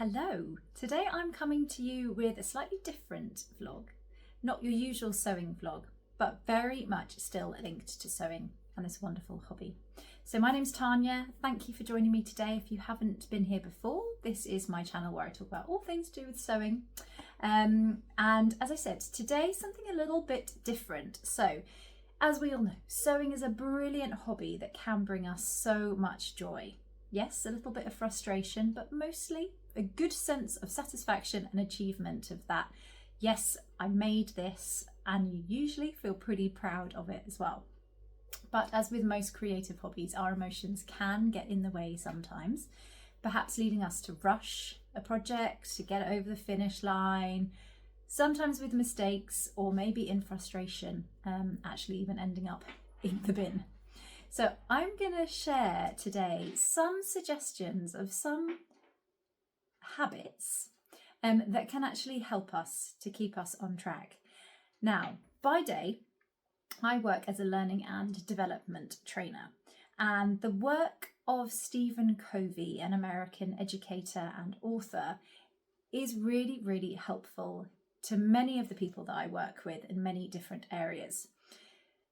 Hello, today I'm coming to you with a slightly different vlog. Not your usual sewing vlog, but very much still linked to sewing and this wonderful hobby. So my name's Tania, thank you for joining me today. If you haven't been here before, this is my channel where I talk about all things to do with sewing. And as I said, today something a little bit different. So as we all know, sewing is a brilliant hobby that can bring us so much joy. Yes, a little bit of frustration, but mostly a good sense of satisfaction and achievement of that. Yes, I made this, and you usually feel pretty proud of it as well. But as with most creative hobbies, our emotions can get in the way sometimes, perhaps leading us to rush a project, to get it over the finish line, sometimes with mistakes or maybe in frustration, actually even ending up in the bin. So I'm going to share today some suggestions of some habits that can actually help us to keep us on track. Now, by day, I work as a learning and development trainer, and the work of Stephen Covey, an American educator and author, is really, really helpful to many of the people that I work with in many different areas.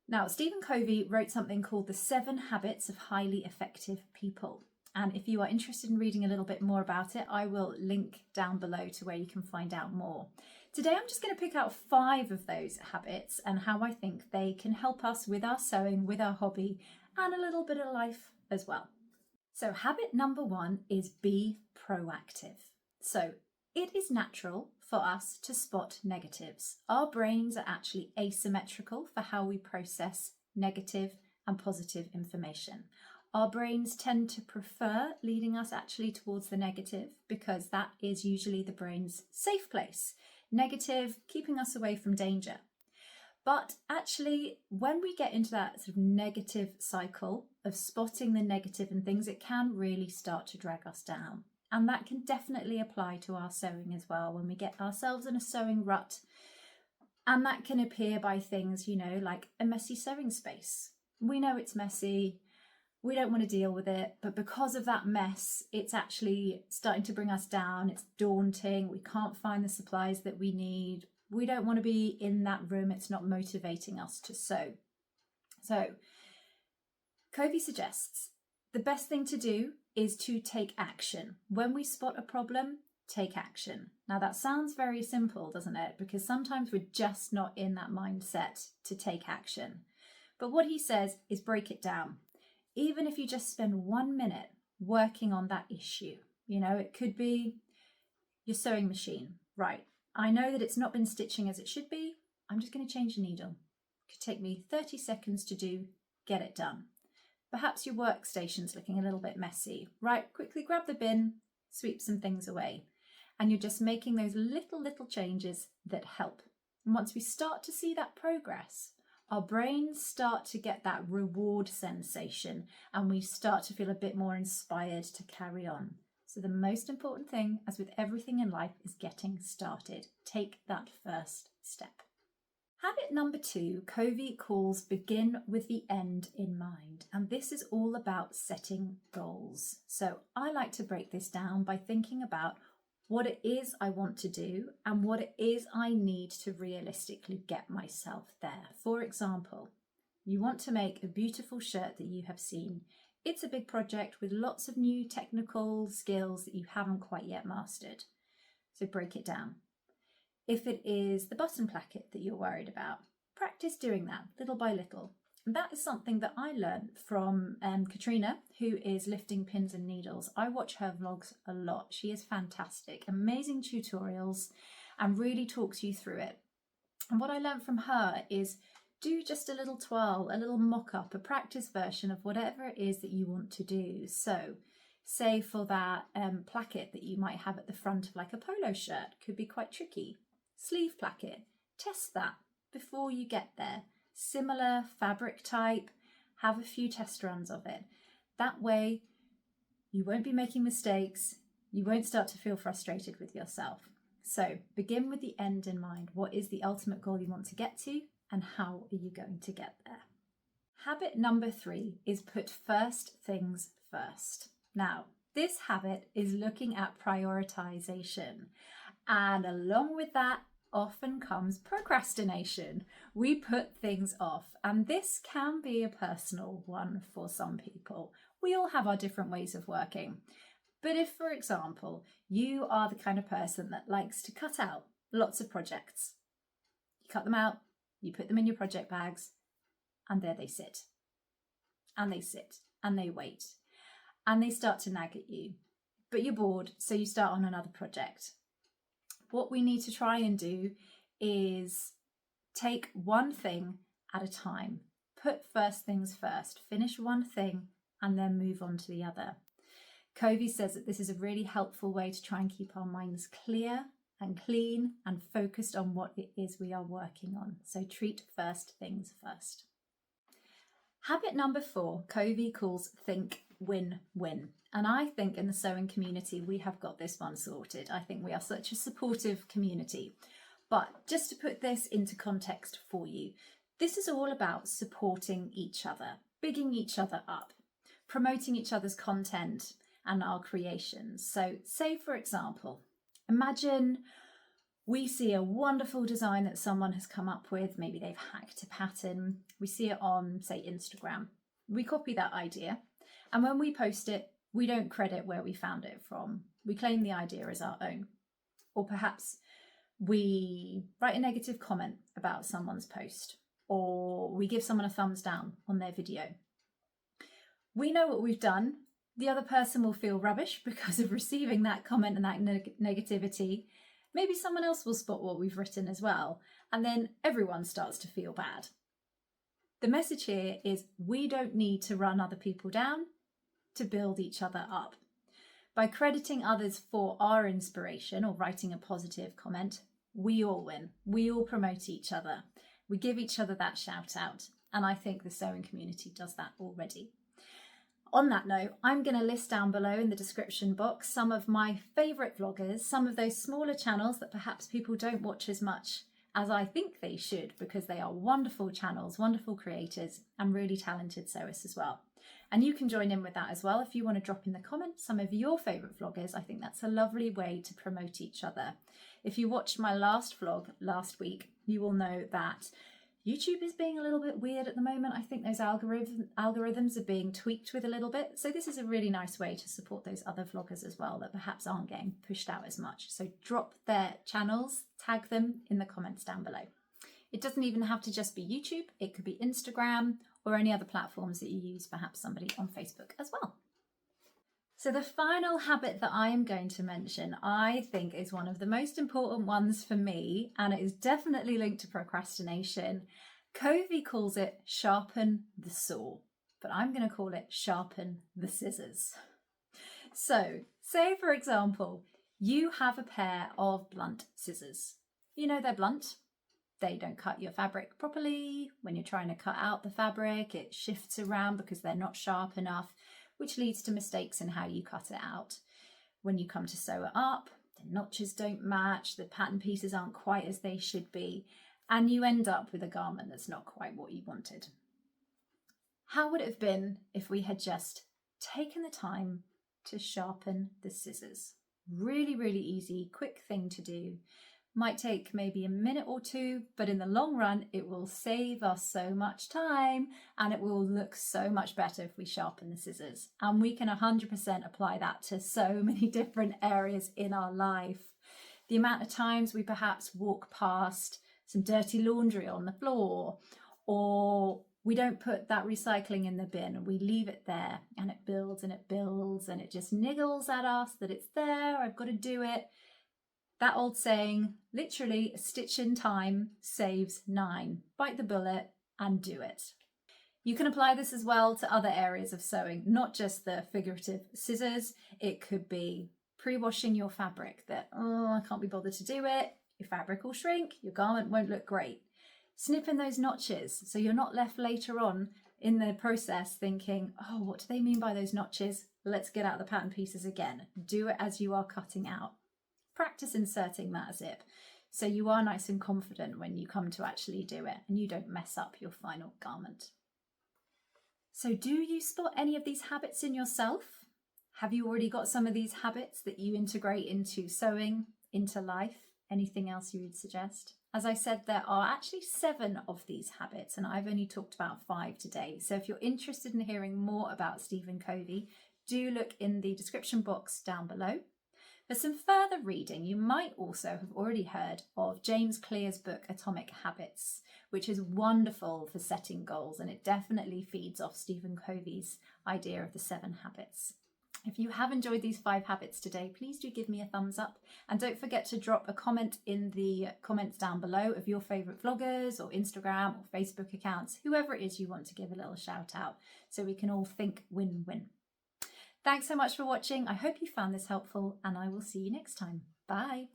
Now, Stephen Covey wrote something called The 7 Habits of Highly Effective People. And if you are interested in reading a little bit more about it, I will link down below to where you can find out more. Today, I'm just going to pick out 5 of those habits and how I think they can help us with our sewing, with our hobby, and a little bit of life as well. So habit number 1 is be proactive. So it is natural for us to spot negatives. Our brains are actually asymmetrical for how we process negative and positive information. Our brains tend to prefer leading us actually towards the negative because that is usually the brain's safe place. Negative, keeping us away from danger. But actually, when we get into that sort of negative cycle of spotting the negative and things, it can really start to drag us down. And that can definitely apply to our sewing as well when we get ourselves in a sewing rut. And that can appear by things, like a messy sewing space. We know it's messy. We don't want to deal with it, but because of that mess, it's actually starting to bring us down. It's daunting. We can't find the supplies that we need. We don't want to be in that room. It's not motivating us to sew. So Covey suggests the best thing to do is to take action. When we spot a problem, take action. Now that sounds very simple, doesn't it? Because sometimes we're just not in that mindset to take action. But what he says is break it down. Even if you just spend 1 minute working on that issue, it could be your sewing machine. Right, I know that it's not been stitching as it should be. I'm just going to change the needle. It could take me 30 seconds to do, get it done. Perhaps your workstation's looking a little bit messy. Right, quickly grab the bin, sweep some things away. And you're just making those little changes that help. And once we start to see that progress, our brains start to get that reward sensation and we start to feel a bit more inspired to carry on. So the most important thing, as with everything in life, is getting started. Take that first step. Habit number 2, Covey calls begin with the end in mind. And this is all about setting goals. So I like to break this down by thinking about what it is I want to do and what it is I need to realistically get myself there. For example, you want to make a beautiful shirt that you have seen. It's a big project with lots of new technical skills that you haven't quite yet mastered. So break it down. If it is the button placket that you're worried about, practice doing that little by little. And that is something that I learned from Katrina, who is lifting pins and needles. I watch her vlogs a lot. She is fantastic, amazing tutorials, and really talks you through it. And what I learned from her is do just a little twirl, a little mock-up, a practice version of whatever it is that you want to do. So say for that placket that you might have at the front of like a polo shirt, could be quite tricky. Sleeve placket, test that before you get there. Similar fabric type, have a few test runs of it. That way you won't be making mistakes, you won't start to feel frustrated with yourself. So begin with the end in mind. What is the ultimate goal you want to get to and how are you going to get there? Habit number 3 is put first things first. Now, This habit is looking at prioritization. And along with that often comes procrastination. We put things off, and this can be a personal one for some people. We all have our different ways of working. But if, for example, you are the kind of person that likes to cut out lots of projects, you cut them out, you put them in your project bags, and there they sit. And they sit, and they wait, and they start to nag at you. But you're bored, so you start on another project. What we need to try and do is take one thing at a time. Put first things first. Finish one thing and then move on to the other. Covey says that this is a really helpful way to try and keep our minds clear and clean and focused on what it is we are working on. So treat first things first. Habit number 4, Covey calls think, win, win. And I think in the sewing community, we have got this one sorted. I think we are such a supportive community. But just to put this into context for you, this is all about supporting each other, bigging each other up, promoting each other's content and our creations. So say, for example, imagine we see a wonderful design that someone has come up with. Maybe they've hacked a pattern. We see it on, say, Instagram. We copy that idea. And when we post it, we don't credit where we found it from. We claim the idea as our own. Or perhaps we write a negative comment about someone's post, or we give someone a thumbs down on their video. We know what we've done. The other person will feel rubbish because of receiving that comment and that negativity. Maybe someone else will spot what we've written as well. And then everyone starts to feel bad. The message here is we don't need to run other people down to build each other up. By crediting others for our inspiration or writing a positive comment, we all win. We all promote each other. We give each other that shout out. And I think the sewing community does that already. On that note, I'm going to list down below in the description box some of my favourite vloggers, some of those smaller channels that perhaps people don't watch as much as I think they should, because they are wonderful channels, wonderful creators, and really talented sewists as well. And you can join in with that as well if you want to drop in the comments some of your favourite vloggers. I think that's a lovely way to promote each other. If you watched my last vlog last week, you will know that YouTube is being a little bit weird at the moment. I think those algorithms are being tweaked with a little bit. So this is a really nice way to support those other vloggers as well that perhaps aren't getting pushed out as much. So drop their channels, tag them in the comments down below. It doesn't even have to just be YouTube. It could be Instagram or any other platforms that you use, perhaps somebody on Facebook as well. So the final habit that I am going to mention, I think is one of the most important ones for me, and it is definitely linked to procrastination. Covey calls it sharpen the saw, but I'm going to call it sharpen the scissors. So say, for example, you have a pair of blunt scissors. You know they're blunt. They don't cut your fabric properly. When you're trying to cut out the fabric, it shifts around because they're not sharp enough, which leads to mistakes in how you cut it out. When you come to sew it up, the notches don't match, the pattern pieces aren't quite as they should be, and you end up with a garment that's not quite what you wanted. How would it have been if we had just taken the time to sharpen the scissors? Really, really easy, quick thing to do. Might take maybe a minute or two, but in the long run, it will save us so much time and it will look so much better if we sharpen the scissors. And we can 100% apply that to so many different areas in our life. The amount of times we perhaps walk past some dirty laundry on the floor, or we don't put that recycling in the bin and we leave it there and it builds and it builds and it just niggles at us that it's there, I've got to do it. That old saying, literally a stitch in time saves 9. Bite the bullet and do it. You can apply this as well to other areas of sewing, not just the figurative scissors. It could be pre-washing your fabric that, I can't be bothered to do it. Your fabric will shrink, your garment won't look great. Snipping those notches so you're not left later on in the process thinking, what do they mean by those notches? Let's get out the pattern pieces again. Do it as you are cutting out. Practice inserting that zip so you are nice and confident when you come to actually do it and you don't mess up your final garment. So do you spot any of these habits in yourself? Have you already got some of these habits that you integrate into sewing, into life? Anything else you would suggest? As I said, there are actually 7 of these habits, and I've only talked about 5 today. So if you're interested in hearing more about Stephen Covey, do look in the description box down below. For some further reading, you might also have already heard of James Clear's book, Atomic Habits, which is wonderful for setting goals, and it definitely feeds off Stephen Covey's idea of the 7 habits. If you have enjoyed these 5 habits today, please do give me a thumbs up, and don't forget to drop a comment in the comments down below of your favourite vloggers or Instagram or Facebook accounts, whoever it is you want to give a little shout out, so we can all think win-win. Thanks so much for watching. I hope you found this helpful, and I will see you next time. Bye.